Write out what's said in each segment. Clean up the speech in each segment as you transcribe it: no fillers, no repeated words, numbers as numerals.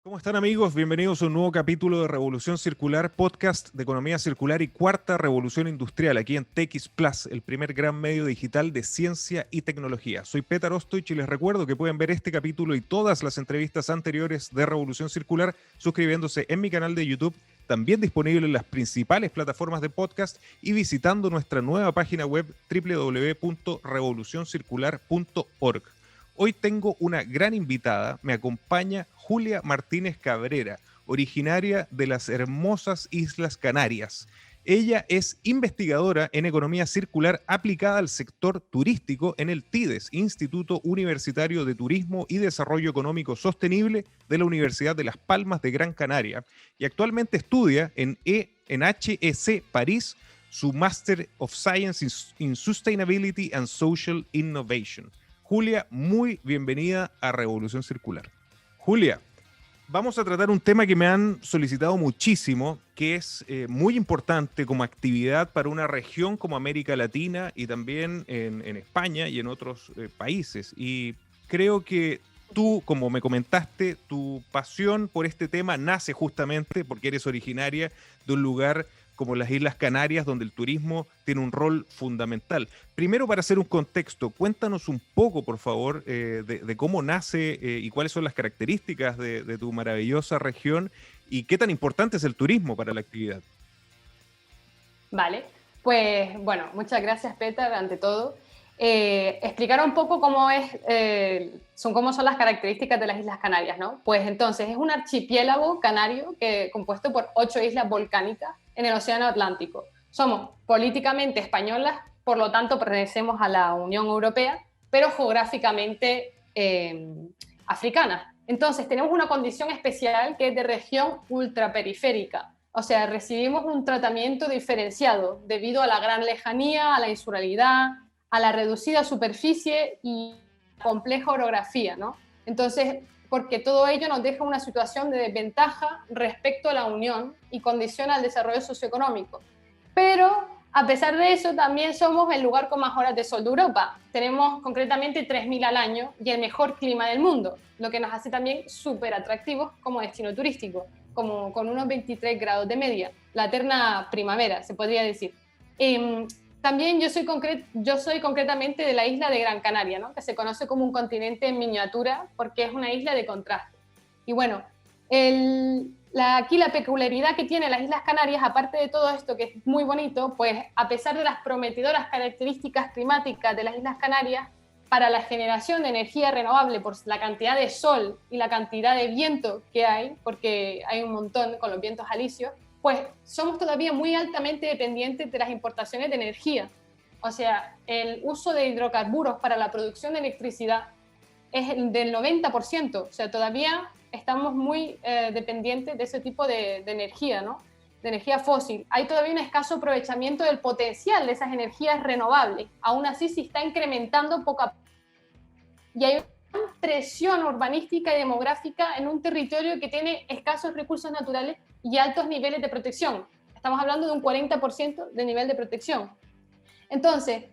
¿Cómo están, amigos? Bienvenidos a un nuevo capítulo de Revolución Circular, podcast de economía circular y cuarta revolución industrial, aquí en TX Plus, el primer gran medio digital de ciencia y tecnología. Soy Petar Ostoich y les recuerdo que pueden ver este capítulo y todas las entrevistas anteriores de Revolución Circular suscribiéndose en mi canal de YouTube, también disponible en las principales plataformas de podcast y visitando nuestra nueva página web www.revolucioncircular.org. Hoy tengo una gran invitada, me acompaña Julia Martínez Cabrera, originaria de las hermosas Islas Canarias. Ella es investigadora en economía circular aplicada al sector turístico en el TIDES, Instituto Universitario de Turismo y Desarrollo Económico Sostenible de la Universidad de Las Palmas de Gran Canaria, y actualmente estudia en HEC París su Master of Science in Sustainability and Social Innovation. Julia, muy bienvenida a Revolución Circular. Julia, vamos a tratar un tema que me han solicitado muchísimo, que es muy importante como actividad para una región como América Latina y también en España y en otros países. Y creo que tú, como me comentaste, tu pasión por este tema nace justamente porque eres originaria de un lugar como las Islas Canarias, donde el turismo tiene un rol fundamental. Primero, para hacer un contexto, cuéntanos un poco, por favor, de cómo nace y cuáles son las características de tu maravillosa región y qué tan importante es el turismo para la actividad. Vale, pues bueno, muchas gracias, Petar, ante todo. Explicar un poco cómo son las características de las Islas Canarias, ¿no? Pues entonces es un archipiélago canario compuesto por 8 islas volcánicas en el Océano Atlántico. Somos políticamente españolas, por lo tanto pertenecemos a la Unión Europea, pero geográficamente africanas. Entonces tenemos una condición especial que es de región ultraperiférica. O sea, recibimos un tratamiento diferenciado debido a la gran lejanía, a la insularidad, a la reducida superficie y compleja orografía, ¿no? Entonces, porque todo ello nos deja una situación de desventaja respecto a la Unión y condiciona el desarrollo socioeconómico. Pero, a pesar de eso, también somos el lugar con más horas de sol de Europa. Tenemos concretamente 3.000 al año y el mejor clima del mundo, lo que nos hace también súper atractivos como destino turístico, como con unos 23 grados de media, la eterna primavera, se podría decir. También yo soy concretamente de la isla de Gran Canaria, ¿no? Que se conoce como un continente en miniatura porque es una isla de contraste. Y bueno, aquí la peculiaridad que tiene las Islas Canarias, aparte de todo esto que es muy bonito, pues a pesar de las prometedoras características climáticas de las Islas Canarias, para la generación de energía renovable por la cantidad de sol y la cantidad de viento que hay, porque hay un montón con los vientos alisios, pues somos todavía muy altamente dependientes de las importaciones de energía. O sea, el uso de hidrocarburos para la producción de electricidad es del 90%. O sea, todavía estamos muy dependientes de ese tipo de energía, ¿no? De energía fósil. Hay todavía un escaso aprovechamiento del potencial de esas energías renovables. Aún así, se está incrementando poco a poco. Y hay una presión urbanística y demográfica en un territorio que tiene escasos recursos naturales y altos niveles de protección. Estamos hablando de un 40% de nivel de protección. Entonces,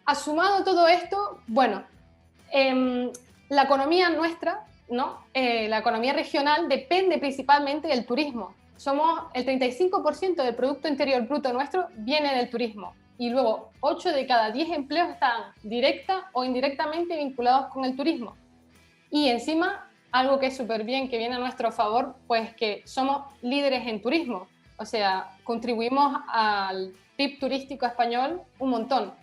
asumado todo esto, bueno, la economía nuestra, ¿no? La economía regional depende principalmente del turismo. Somos el 35% del Producto Interior Bruto nuestro viene del turismo. Y luego 8 de cada 10 empleos están directa o indirectamente vinculados con el turismo. Y encima, algo que es súper bien, que viene a nuestro favor, pues que somos líderes en turismo. O sea, contribuimos al PIB turístico español un montón.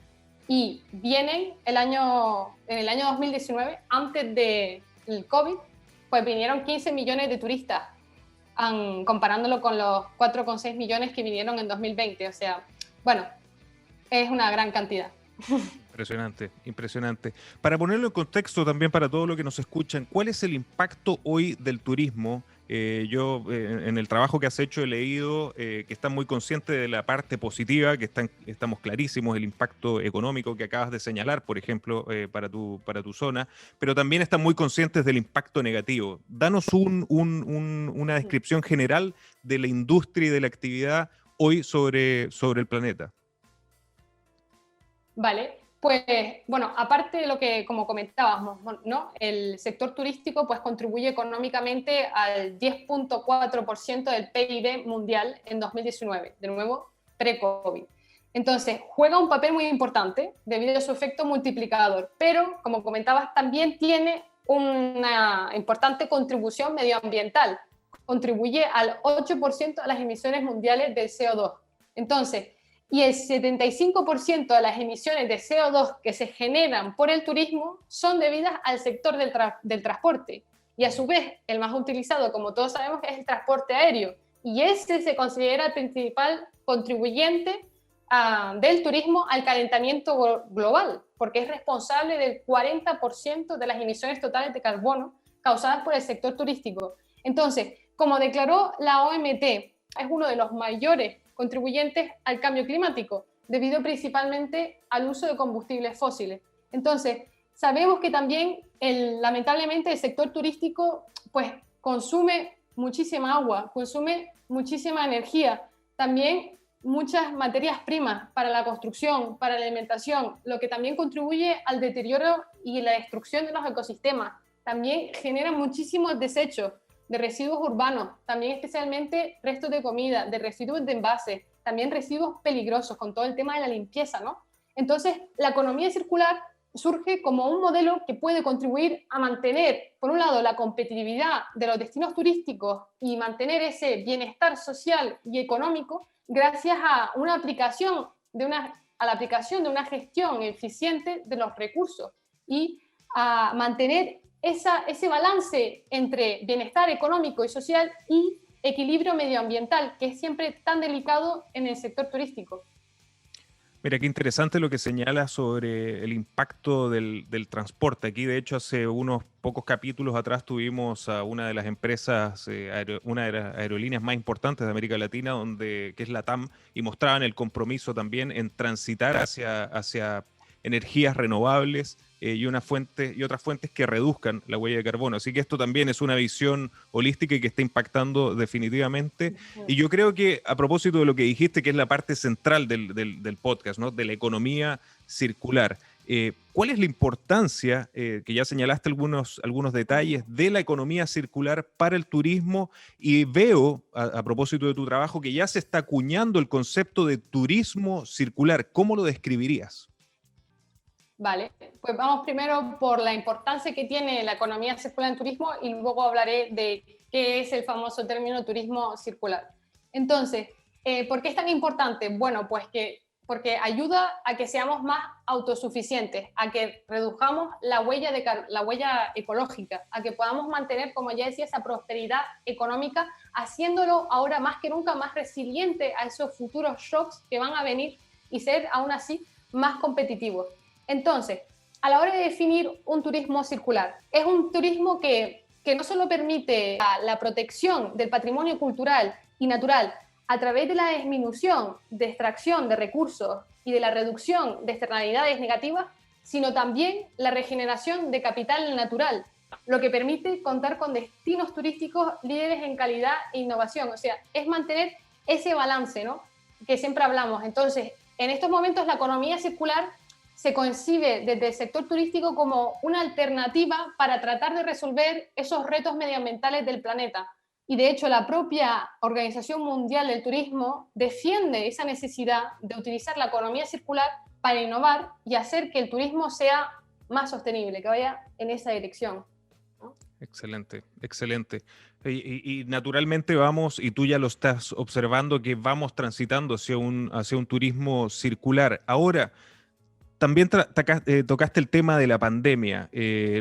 Y vienen en el año 2019, antes del COVID, pues vinieron 15 millones de turistas, comparándolo con los 4,6 millones que vinieron en 2020. O sea, bueno, es una gran cantidad. Impresionante, impresionante. Para ponerlo en contexto también para todos los que nos escuchan, ¿cuál es el impacto hoy del turismo? En el trabajo que has hecho he leído que están muy conscientes de la parte positiva, que estamos clarísimos, el impacto económico que acabas de señalar, por ejemplo, para tu zona, pero también están muy conscientes del impacto negativo. Danos una descripción general de la industria y de la actividad hoy sobre el planeta. Vale, Pues, bueno, aparte de lo que, como comentábamos, ¿no? El sector turístico pues contribuye económicamente al 10.4% del PIB mundial en 2019, de nuevo, pre-COVID. Entonces, juega un papel muy importante debido a su efecto multiplicador, pero, como comentabas, también tiene una importante contribución medioambiental. Contribuye al 8% de las emisiones mundiales de CO2. Entonces, y el 75% de las emisiones de CO2 que se generan por el turismo son debidas al sector del transporte. Y a su vez, el más utilizado, como todos sabemos, es el transporte aéreo. Y ese se considera el principal contribuyente del turismo al calentamiento global, porque es responsable del 40% de las emisiones totales de carbono causadas por el sector turístico. Entonces, como declaró la OMT, es uno de los mayores contribuyentes al cambio climático, debido principalmente al uso de combustibles fósiles. Entonces, sabemos que también, lamentablemente, el sector turístico pues, consume muchísima agua, consume muchísima energía, también muchas materias primas para la construcción, para la alimentación, lo que también contribuye al deterioro y la destrucción de los ecosistemas. También genera muchísimos desechos de residuos urbanos, también especialmente restos de comida, de residuos de envases, también residuos peligrosos con todo el tema de la limpieza, ¿no? Entonces, la economía circular surge como un modelo que puede contribuir a mantener, por un lado, la competitividad de los destinos turísticos y mantener ese bienestar social y económico gracias a una aplicación a la aplicación de una gestión eficiente de los recursos y a mantener ese balance entre bienestar económico y social y equilibrio medioambiental, que es siempre tan delicado en el sector turístico. Mira, qué interesante lo que señala sobre el impacto del transporte. Aquí, de hecho, hace unos pocos capítulos atrás tuvimos a una de las empresas, una de las aerolíneas más importantes de América Latina, que es la TAM, y mostraban el compromiso también en transitar hacia energías renovables y otras fuentes que reduzcan la huella de carbono. Así que esto también es una visión holística y que está impactando definitivamente. Y yo creo que a propósito de lo que dijiste, que es la parte central del podcast, ¿no? De la economía circular, ¿cuál es la importancia, que ya señalaste algunos detalles, de la economía circular para el turismo? Y veo, a propósito de tu trabajo, que ya se está acuñando el concepto de turismo circular. ¿Cómo lo describirías? Vale, pues vamos primero por la importancia que tiene la economía circular en turismo y luego hablaré de qué es el famoso término turismo circular. Entonces, ¿por qué es tan importante? Bueno, pues porque ayuda a que seamos más autosuficientes, a que redujamos la huella ecológica, a que podamos mantener, como ya decía, esa prosperidad económica, haciéndolo ahora más que nunca más resiliente a esos futuros shocks que van a venir y ser aún así más competitivos. Entonces, a la hora de definir un turismo circular, es un turismo que no solo permite la protección del patrimonio cultural y natural a través de la disminución de extracción de recursos y de la reducción de externalidades negativas, sino también la regeneración de capital natural, lo que permite contar con destinos turísticos líderes en calidad e innovación. O sea, es mantener ese balance, ¿no?, que siempre hablamos. Entonces, en estos momentos la economía circular se concibe desde el sector turístico como una alternativa para tratar de resolver esos retos medioambientales del planeta. Y de hecho, la propia Organización Mundial del Turismo defiende esa necesidad de utilizar la economía circular para innovar y hacer que el turismo sea más sostenible, que vaya en esa dirección, ¿no? Excelente, excelente. Y naturalmente vamos, y tú ya lo estás observando, que vamos transitando hacia un turismo circular. Ahora, también tocaste el tema de la pandemia.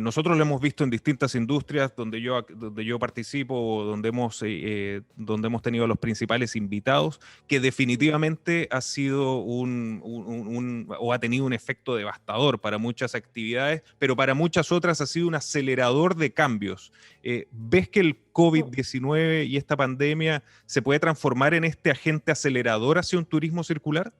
Nosotros lo hemos visto en distintas industrias donde yo participo o donde hemos tenido a los principales invitados, que definitivamente ha sido o ha tenido un efecto devastador para muchas actividades, pero para muchas otras ha sido un acelerador de cambios. ¿Ves que el COVID-19 y esta pandemia se puede transformar en este agente acelerador hacia un turismo circular?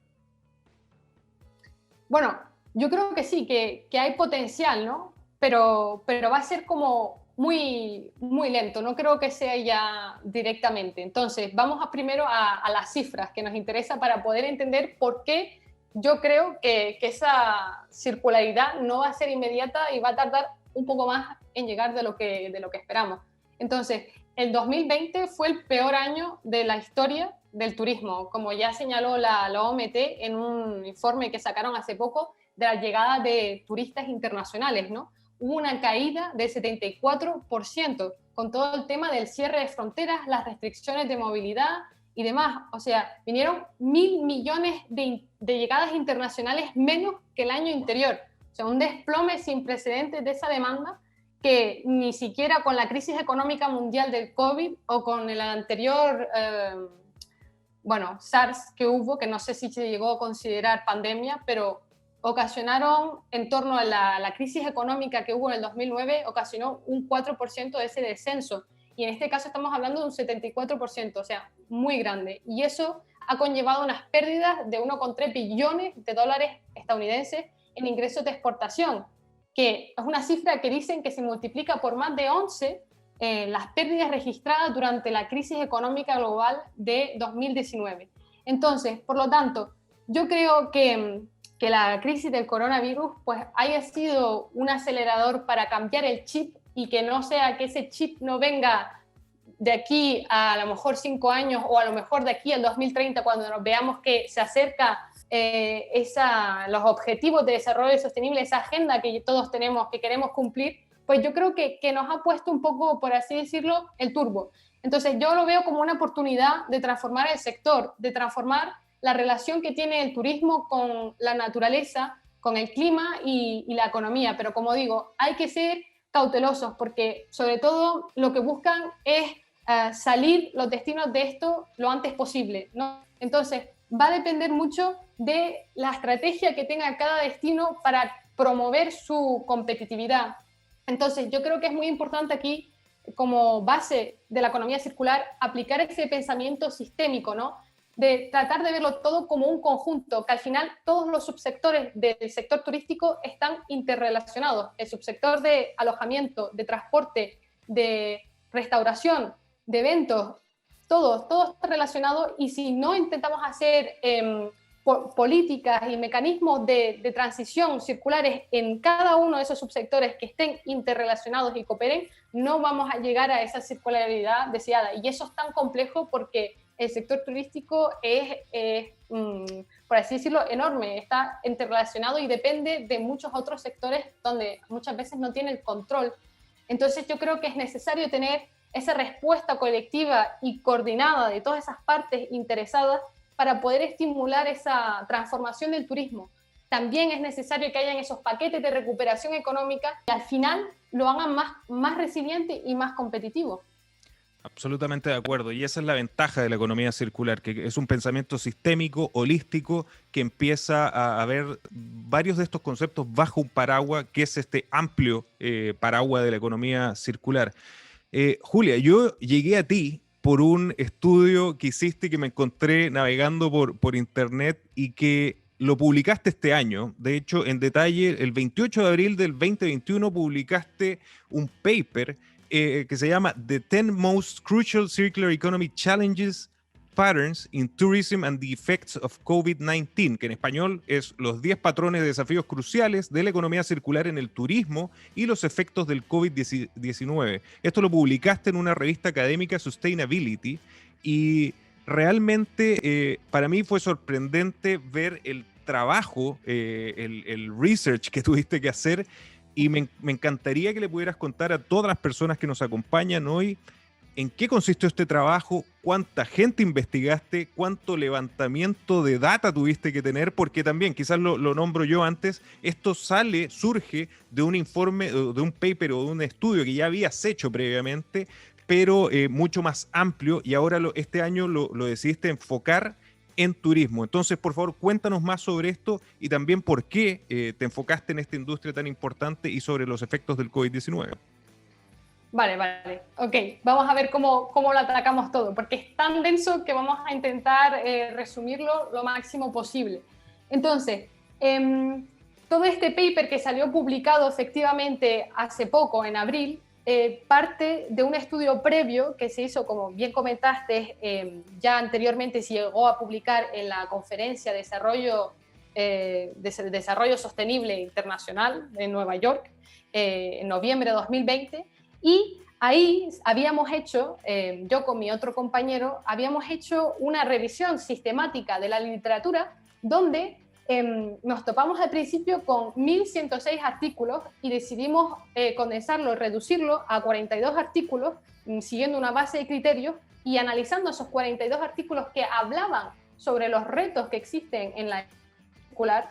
Bueno, yo creo que sí, que hay potencial, ¿no? Pero va a ser como muy, muy lento, no creo que sea ya directamente. Entonces, vamos primero a las cifras que nos interesa para poder entender por qué yo creo que esa circularidad no va a ser inmediata y va a tardar un poco más en llegar de lo que esperamos. Entonces, el 2020 fue el peor año de la historia del turismo, como ya señaló la OMT en un informe que sacaron hace poco de la llegada de turistas internacionales, ¿no? Hubo una caída del 74% con todo el tema del cierre de fronteras, las restricciones de movilidad y demás. O sea, vinieron 1.000 millones de llegadas internacionales menos que el año anterior. O sea, un desplome sin precedentes de esa demanda que ni siquiera con la crisis económica mundial del COVID o con el anterior, SARS que hubo, que no sé si se llegó a considerar pandemia, pero ocasionaron, en torno a la crisis económica que hubo en el 2009, ocasionó un 4% de ese descenso. Y en este caso estamos hablando de un 74%, o sea, muy grande. Y eso ha conllevado unas pérdidas de 1,3 billones de dólares estadounidenses en ingresos de exportación, que es una cifra que dicen que se multiplica por más de 11 las pérdidas registradas durante la crisis económica global de 2019. Entonces, por lo tanto, yo creo que la crisis del coronavirus pues haya sido un acelerador para cambiar el chip y que no sea que ese chip no venga de aquí a lo mejor 5 años o a lo mejor de aquí al 2030 cuando nos veamos que se acerca los objetivos de desarrollo sostenible, esa agenda que todos tenemos, que queremos cumplir, pues yo creo que nos ha puesto un poco, por así decirlo, el turbo. Entonces yo lo veo como una oportunidad de transformar el sector, de transformar la relación que tiene el turismo con la naturaleza, con el clima y la economía. Pero como digo, hay que ser cautelosos porque sobre todo lo que buscan es salir los destinos de esto lo antes posible, ¿no? Entonces va a depender mucho de la estrategia que tenga cada destino para promover su competitividad. Entonces yo creo que es muy importante aquí, como base de la economía circular, aplicar ese pensamiento sistémico, ¿no? De tratar de verlo todo como un conjunto, que al final todos los subsectores del sector turístico están interrelacionados. El subsector de alojamiento, de transporte, de restauración, de eventos, todo está relacionado, y si no intentamos hacer políticas y mecanismos de transición circulares en cada uno de esos subsectores que estén interrelacionados y cooperen, no vamos a llegar a esa circularidad deseada. Y eso es tan complejo porque el sector turístico es por así decirlo, enorme, está interrelacionado y depende de muchos otros sectores donde muchas veces no tiene el control. Entonces yo creo que es necesario tener esa respuesta colectiva y coordinada de todas esas partes interesadas para poder estimular esa transformación del turismo. También es necesario que hayan esos paquetes de recuperación económica y al final lo hagan más resiliente y más competitivo. Absolutamente de acuerdo, y esa es la ventaja de la economía circular, que es un pensamiento sistémico, holístico, que empieza a ver varios de estos conceptos bajo un paraguas, que es este amplio paraguas de la economía circular. Julia, yo llegué a ti por un estudio que hiciste, que me encontré navegando por internet y que lo publicaste este año. De hecho, en detalle, el 28 de abril del 2021 publicaste un paper que se llama The 10 Most Crucial Circular Economy Challenges, Patterns in Tourism and the Effects of COVID-19, que en español es los 10 patrones de desafíos cruciales de la economía circular en el turismo y los efectos del COVID-19. Esto lo publicaste en una revista académica, Sustainability, y realmente para mí fue sorprendente ver el trabajo, el research que tuviste que hacer, y me encantaría que le pudieras contar a todas las personas que nos acompañan hoy en qué consistió este trabajo, cuánta gente investigaste, cuánto levantamiento de data tuviste que tener, porque también, quizás lo nombro yo antes, esto surge de un informe, de un paper o de un estudio que ya habías hecho previamente, pero mucho más amplio, y ahora este año lo decidiste enfocar en turismo. Entonces, por favor, cuéntanos más sobre esto y también por qué te enfocaste en esta industria tan importante y sobre los efectos del COVID-19. Vale. Ok, vamos a ver cómo lo atacamos todo, porque es tan denso que vamos a intentar resumirlo lo máximo posible. Entonces, todo este paper que salió publicado efectivamente hace poco, en abril, parte de un estudio previo que se hizo, como bien comentaste, ya anteriormente se llegó a publicar en la conferencia de desarrollo de Desarrollo Sostenible Internacional en Nueva York en noviembre de 2020, y ahí habíamos hecho, yo con mi otro compañero, habíamos hecho una revisión sistemática de la literatura donde nos topamos al principio con 1.106 artículos y decidimos condensarlo, reducirlo a 42 artículos, siguiendo una base de criterios y analizando esos 42 artículos que hablaban sobre los retos que existen en la circular.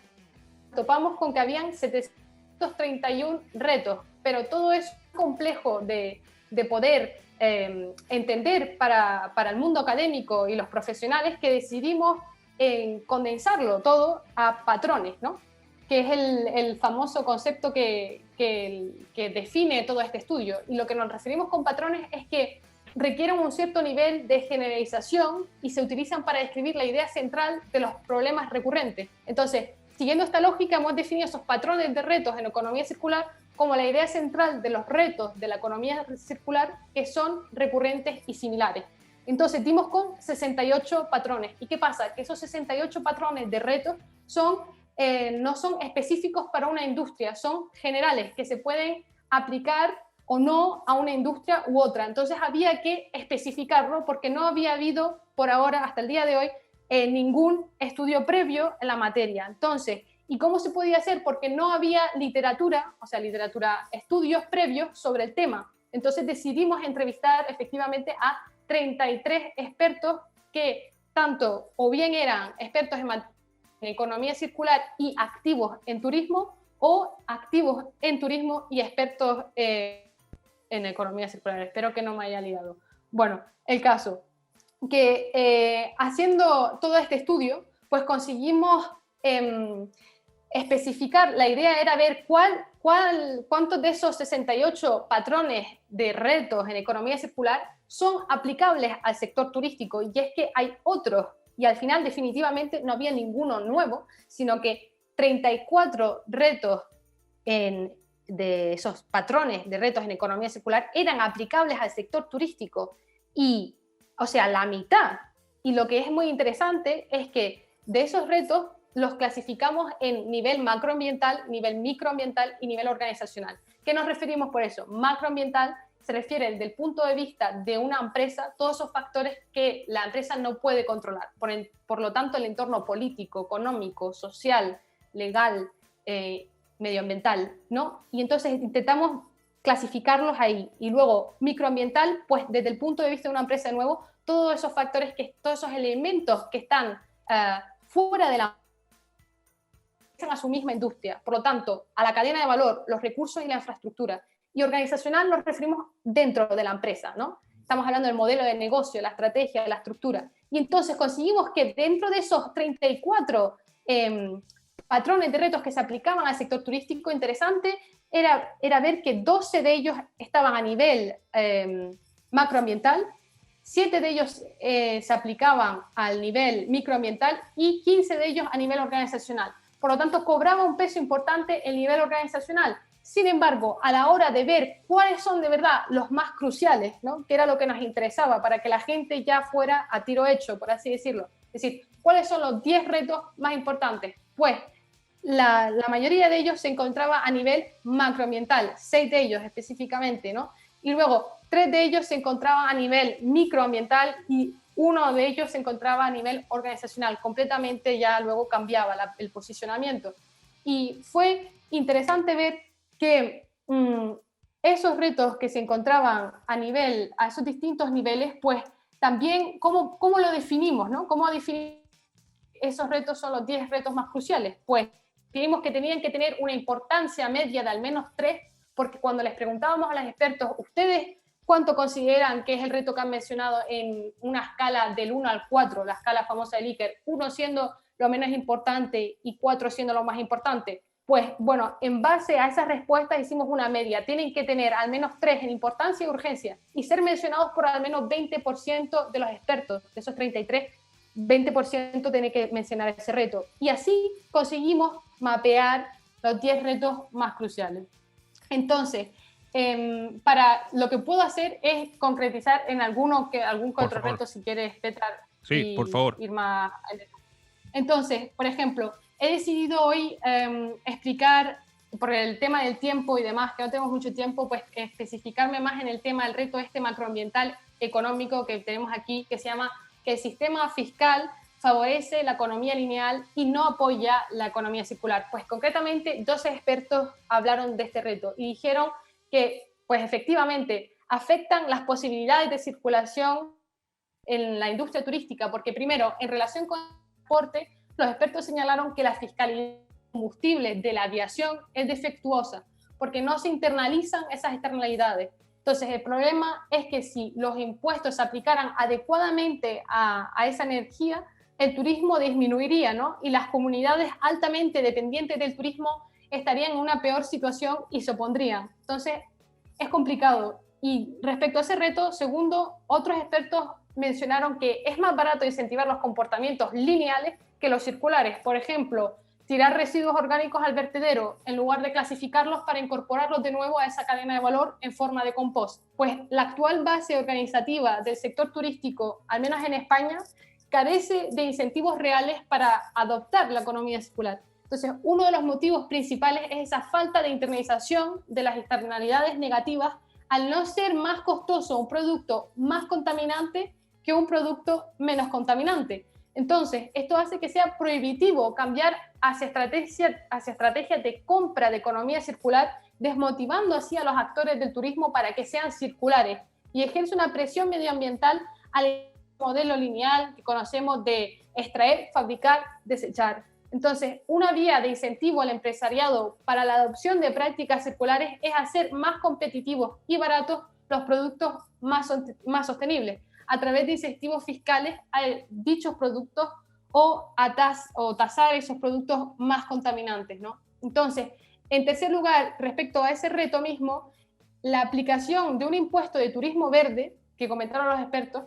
Topamos con que habían 731 retos, pero todo es complejo de poder entender para el mundo académico y los profesionales, que decidimos condensarlo todo a patrones, ¿no? Que es el famoso concepto que define todo este estudio. Y lo que nos referimos con patrones es que requieren un cierto nivel de generalización y se utilizan para describir la idea central de los problemas recurrentes. Entonces, siguiendo esta lógica, hemos definido esos patrones de retos en economía circular como la idea central de los retos de la economía circular, que son recurrentes y similares. Entonces dimos con 68 patrones. ¿Y qué pasa? Que esos 68 patrones de retos no son específicos para una industria, son generales, que se pueden aplicar o no a una industria u otra. Entonces había que especificarlo porque no había habido por ahora, hasta el día de hoy, ningún estudio previo en la materia. Entonces, ¿y cómo se podía hacer? Porque no había literatura, estudios previos sobre el tema. Entonces decidimos entrevistar efectivamente a 33 expertos que tanto o bien eran expertos en economía circular y activos en turismo, o activos en turismo y expertos en economía circular. Espero que no me haya liado. Bueno, el caso que haciendo todo este estudio, pues conseguimos especificar. La idea era ver cuántos de esos 68 patrones de retos en economía circular son aplicables al sector turístico, y es que hay otros, y al final definitivamente no había ninguno nuevo, sino que 34 retos de esos patrones de retos en economía circular eran aplicables al sector turístico, y, o sea, la mitad. Y lo que es muy interesante es que de esos retos los clasificamos en nivel macroambiental, nivel microambiental y nivel organizacional. ¿Qué nos referimos por eso? Macroambiental se refiere desde el punto de vista de una empresa, todos esos factores que la empresa no puede controlar. Por lo tanto, el entorno político, económico, social, legal, medioambiental, ¿no? Y entonces intentamos clasificarlos ahí. Y luego, microambiental, pues desde el punto de vista de una empresa, de nuevo, todos esos factores, todos esos elementos que están fuera de la a su misma industria, por lo tanto, a la cadena de valor, los recursos y la infraestructura. Y organizacional nos referimos dentro de la empresa, ¿no? Estamos hablando del modelo de negocio, la estrategia, la estructura. Y entonces conseguimos que dentro de esos 34 patrones de retos que se aplicaban al sector turístico, interesante era ver que 12 de ellos estaban a nivel macroambiental, 7 de ellos se aplicaban al nivel microambiental y 15 de ellos a nivel organizacional. Por lo tanto, cobraba un peso importante el nivel organizacional. Sin embargo, a la hora de ver cuáles son de verdad los más cruciales, ¿no? Que era lo que nos interesaba para que la gente ya fuera a tiro hecho, por así decirlo. Es decir, ¿cuáles son los 10 retos más importantes? Pues la mayoría de ellos se encontraba a nivel macroambiental, 6 de ellos específicamente, ¿no? Y luego 3 de ellos se encontraban a nivel microambiental y 1 de ellos se encontraba a nivel organizacional. Completamente ya luego cambiaba el posicionamiento. Y fue interesante ver que esos retos que se encontraban a esos distintos niveles, pues también cómo lo definimos, ¿no? ¿Cómo definir esos retos son los 10 retos más cruciales? Pues definimos que tenían que tener una importancia media de al menos 3, porque cuando les preguntábamos a los expertos, ¿ustedes cuánto consideran que es el reto que han mencionado en una escala del 1 al 4, la escala famosa de Likert, 1 siendo lo menos importante y 4 siendo lo más importante? Pues bueno, en base a esas respuestas hicimos una media. Tienen que tener al menos 3 en importancia y urgencia y ser mencionados por al menos 20% de los expertos. De esos 33, 20% tiene que mencionar ese reto. Y así conseguimos mapear los 10 retos más cruciales. Entonces, para lo que puedo hacer es concretizar en algún otro reto, si quieres, Petar. Sí, por favor. Ir más. Entonces, por ejemplo, he decidido hoy explicar, por el tema del tiempo y demás, que no tenemos mucho tiempo, pues especificarme más en el tema del reto este macroambiental económico que tenemos aquí, que se llama que el sistema fiscal favorece la economía lineal y no apoya la economía circular. Pues concretamente 12 expertos hablaron de este reto y dijeron que pues efectivamente afectan las posibilidades de circulación en la industria turística, porque primero, en relación con el transporte, los expertos señalaron que la fiscalidad combustible de la aviación es defectuosa, porque no se internalizan esas externalidades. Entonces, el problema es que si los impuestos se aplicaran adecuadamente a esa energía, el turismo disminuiría, ¿no? Y las comunidades altamente dependientes del turismo estarían en una peor situación y se opondrían. Entonces, es complicado. Y respecto a ese reto, segundo, otros expertos mencionaron que es más barato incentivar los comportamientos lineales que los circulares. Por ejemplo, tirar residuos orgánicos al vertedero en lugar de clasificarlos para incorporarlos de nuevo a esa cadena de valor en forma de compost. Pues la actual base organizativa del sector turístico, al menos en España, carece de incentivos reales para adoptar la economía circular. Entonces, uno de los motivos principales es esa falta de internalización de las externalidades negativas al no ser más costoso un producto más contaminante que un producto menos contaminante. Entonces, esto hace que sea prohibitivo cambiar hacia estrategias de compra de economía circular, desmotivando así a los actores del turismo para que sean circulares y ejerce una presión medioambiental al modelo lineal que conocemos de extraer, fabricar, desechar. Entonces, una vía de incentivo al empresariado para la adopción de prácticas circulares es hacer más competitivos y baratos los productos más sostenibles a través de incentivos fiscales a dichos productos o tasar esos productos más contaminantes, ¿no? Entonces, en tercer lugar, respecto a ese reto mismo, la aplicación de un impuesto de turismo verde, que comentaron los expertos,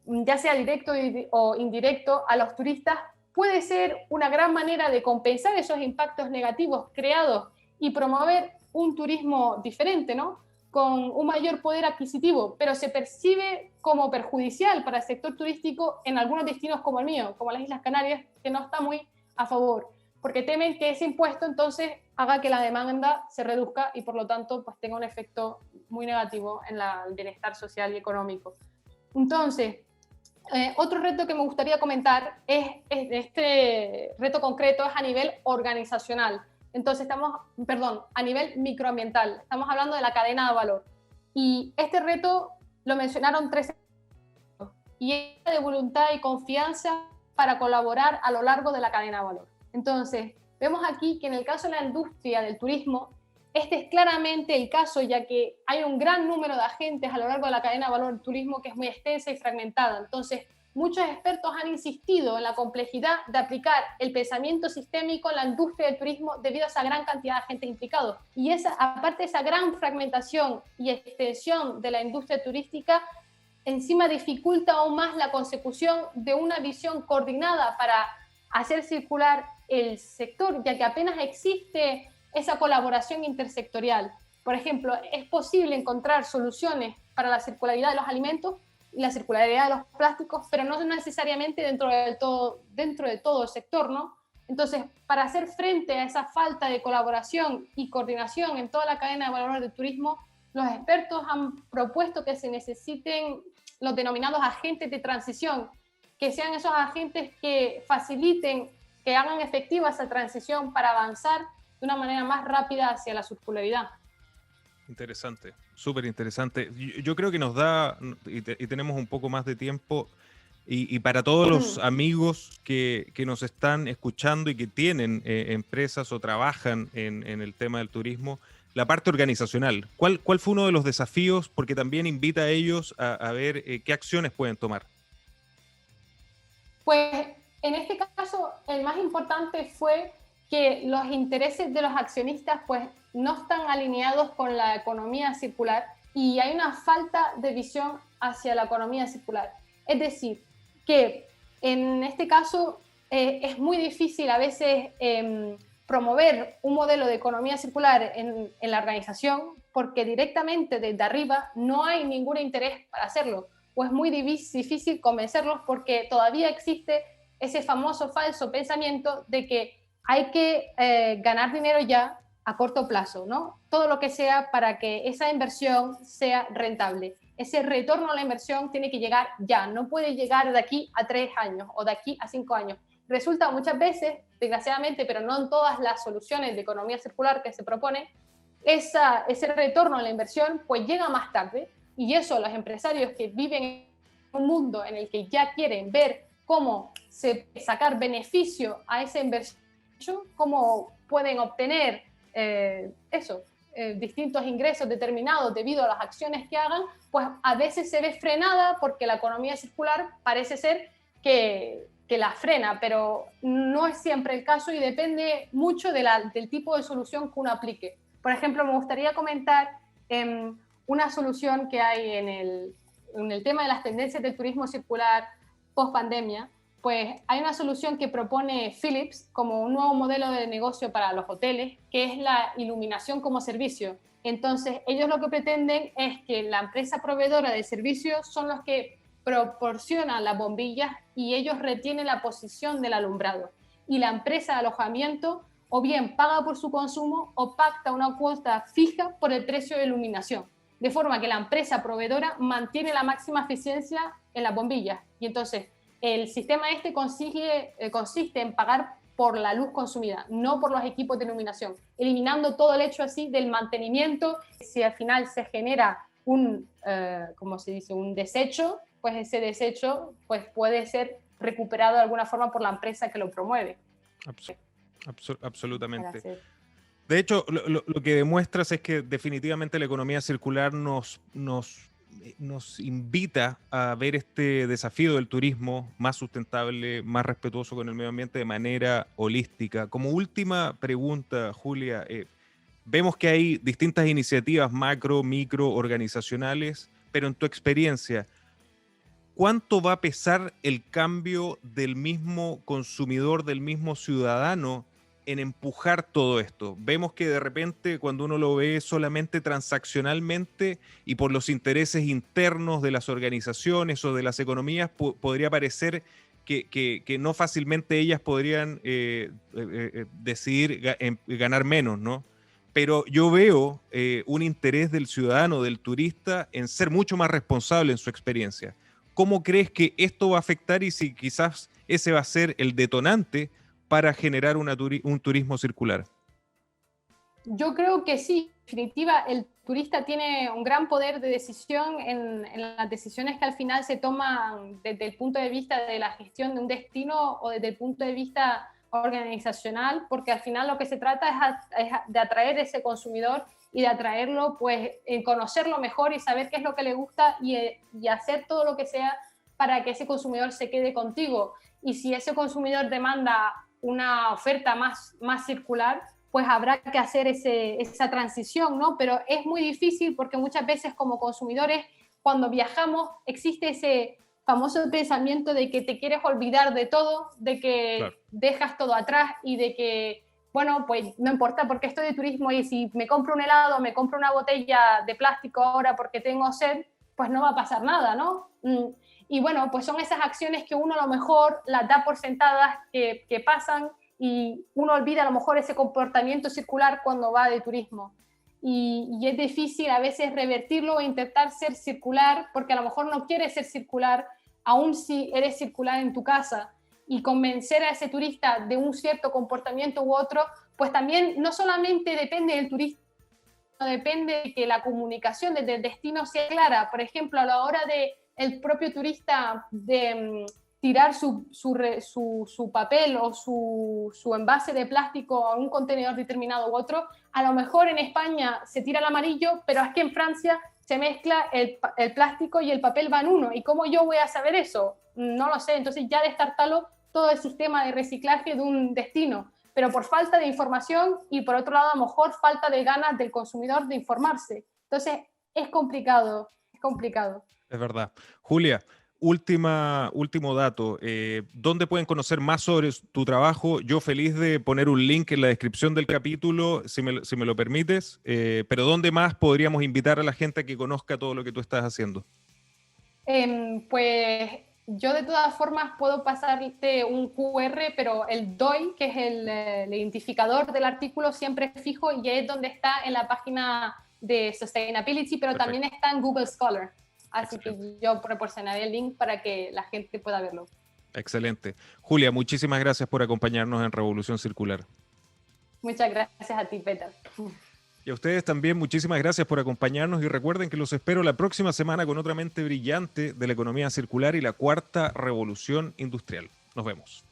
ya sea directo o indirecto, a los turistas, puede ser una gran manera de compensar esos impactos negativos creados y promover un turismo diferente, ¿no? Con un mayor poder adquisitivo, pero se percibe como perjudicial para el sector turístico en algunos destinos como el mío, como las Islas Canarias, que no está muy a favor, porque temen que ese impuesto entonces haga que la demanda se reduzca y por lo tanto pues tenga un efecto muy negativo en el bienestar social y económico. Entonces, otro reto que me gustaría comentar este reto concreto es a nivel organizacional. Entonces a nivel microambiental, estamos hablando de la cadena de valor. Y este reto lo mencionaron 3 y es de voluntad y confianza para colaborar a lo largo de la cadena de valor. Entonces, vemos aquí que en el caso de la industria del turismo, este es claramente el caso, ya que hay un gran número de agentes a lo largo de la cadena de valor del turismo que es muy extensa y fragmentada. Entonces, muchos expertos han insistido en la complejidad de aplicar el pensamiento sistémico en la industria del turismo debido a esa gran cantidad de agentes implicados. Y aparte de esa gran fragmentación y extensión de la industria turística, encima dificulta aún más la consecución de una visión coordinada para hacer circular el sector, ya que apenas existe esa colaboración intersectorial. Por ejemplo, es posible encontrar soluciones para la circularidad de los alimentos y la circularidad de los plásticos, pero no necesariamente dentro de todo el sector, ¿no? Entonces, para hacer frente a esa falta de colaboración y coordinación en toda la cadena de valor del turismo, los expertos han propuesto que se necesiten los denominados agentes de transición, que sean esos agentes que faciliten, que hagan efectiva esa transición para avanzar de una manera más rápida hacia la circularidad. Interesante, súper interesante. Yo creo que nos da, y tenemos un poco más de tiempo, y para todos los amigos que nos están escuchando y que tienen empresas o trabajan en el tema del turismo, la parte organizacional, ¿cuál fue uno de los desafíos? Porque también invita a ellos a ver qué acciones pueden tomar. Pues en este caso, el más importante fue que los intereses de los accionistas pues no están alineados con la economía circular y hay una falta de visión hacia la economía circular. Es decir, que en este caso es muy difícil a veces promover un modelo de economía circular en la organización porque directamente desde arriba no hay ningún interés para hacerlo, o es muy difícil convencerlos porque todavía existe ese famoso falso pensamiento de que hay que ganar dinero ya a corto plazo, ¿no? Todo lo que sea para que esa inversión sea rentable. Ese retorno a la inversión tiene que llegar ya, no puede llegar de aquí a 3 años o de aquí a 5 años. Resulta muchas veces, desgraciadamente, pero no en todas las soluciones de economía circular que se propone, ese retorno a la inversión pues llega más tarde, y eso los empresarios que viven en un mundo en el que ya quieren ver cómo sacar beneficio a esa inversión, cómo pueden obtener distintos ingresos determinados debido a las acciones que hagan, pues a veces se ve frenada porque la economía circular parece ser que la frena, pero no es siempre el caso y depende mucho del tipo de solución que uno aplique. Por ejemplo, me gustaría comentar una solución que hay en el tema de las tendencias del turismo circular post pandemia. Pues hay una solución que propone Philips como un nuevo modelo de negocio para los hoteles, que es la iluminación como servicio. Entonces, ellos lo que pretenden es que la empresa proveedora de servicios son los que proporcionan las bombillas y ellos retienen la posición del alumbrado. Y la empresa de alojamiento o bien paga por su consumo o pacta una cuota fija por el precio de iluminación, de forma que la empresa proveedora mantiene la máxima eficiencia en las bombillas. Y entonces, el sistema consiste en pagar por la luz consumida, no por los equipos de iluminación, eliminando todo el hecho así del mantenimiento. Si al final se genera ¿cómo se dice?, un desecho, pues ese desecho pues puede ser recuperado de alguna forma por la empresa que lo promueve. Absolutamente. Gracias. De hecho, lo que demuestras es que definitivamente la economía circular nos invita a ver este desafío del turismo más sustentable, más respetuoso con el medio ambiente de manera holística. Como última pregunta, Julia, vemos que hay distintas iniciativas macro, micro, organizacionales, pero en tu experiencia, ¿cuánto va a pesar el cambio del mismo consumidor, del mismo ciudadano en empujar todo esto? Vemos que de repente cuando uno lo ve solamente transaccionalmente y por los intereses internos de las organizaciones o de las economías, podría parecer que no fácilmente ellas podrían decidir ganar menos, ¿no? Pero yo veo un interés del ciudadano, del turista, en ser mucho más responsable en su experiencia. ¿Cómo crees que esto va a afectar y si quizás ese va a ser el detonante para generar un turismo circular? Yo creo que sí, en definitiva, el turista tiene un gran poder de decisión en las decisiones que al final se toman desde el punto de vista de la gestión de un destino o desde el punto de vista organizacional, porque al final lo que se trata es de atraer a ese consumidor y de atraerlo, pues, en conocerlo mejor y saber qué es lo que le gusta y hacer todo lo que sea para que ese consumidor se quede contigo. Y si ese consumidor demanda una oferta más circular, pues habrá que hacer esa transición, ¿no? Pero es muy difícil porque muchas veces como consumidores, cuando viajamos, existe ese famoso pensamiento de que te quieres olvidar de todo, de que claro, dejas todo atrás y de que, bueno, pues no importa porque estoy de turismo y si me compro un helado, me compro una botella de plástico ahora porque tengo sed, pues no va a pasar nada, ¿no? Y bueno, pues son esas acciones que uno a lo mejor las da por sentadas que pasan y uno olvida a lo mejor ese comportamiento circular cuando va de turismo. Y es difícil a veces revertirlo o intentar ser circular porque a lo mejor no quieres ser circular, aun si eres circular en tu casa, y convencer a ese turista de un cierto comportamiento u otro, pues también no solamente depende del turista, depende de que la comunicación desde el destino sea clara. Por ejemplo, a la hora de el propio turista de tirar su papel o su envase de plástico a un contenedor determinado u otro, a lo mejor en España se tira el amarillo, pero es que en Francia se mezcla el plástico y el papel van uno. ¿Y cómo yo voy a saber eso? No lo sé. Entonces ya destartalo todo el sistema de reciclaje de un destino, pero por falta de información y por otro lado a lo mejor falta de ganas del consumidor de informarse. Entonces es complicado, es complicado. Es verdad. Julia, último dato. ¿Dónde pueden conocer más sobre tu trabajo? Yo feliz de poner un link en la descripción del capítulo, si me lo permites. Pero ¿dónde más podríamos invitar a la gente a que conozca todo lo que tú estás haciendo? Pues yo de todas formas puedo pasarte un QR, pero el DOI, que es el identificador del artículo, siempre es fijo y es donde está en la página de Sustainability, pero Perfecto. también está en Google Scholar. Así Excelente. que yo proporcionaré el link para que la gente pueda verlo. Excelente. Julia, muchísimas gracias por acompañarnos en Revolución Circular. Muchas gracias a ti, Peter. Y a ustedes también muchísimas gracias por acompañarnos y recuerden que los espero la próxima semana con otra mente brillante de la economía circular y la cuarta revolución industrial. Nos vemos.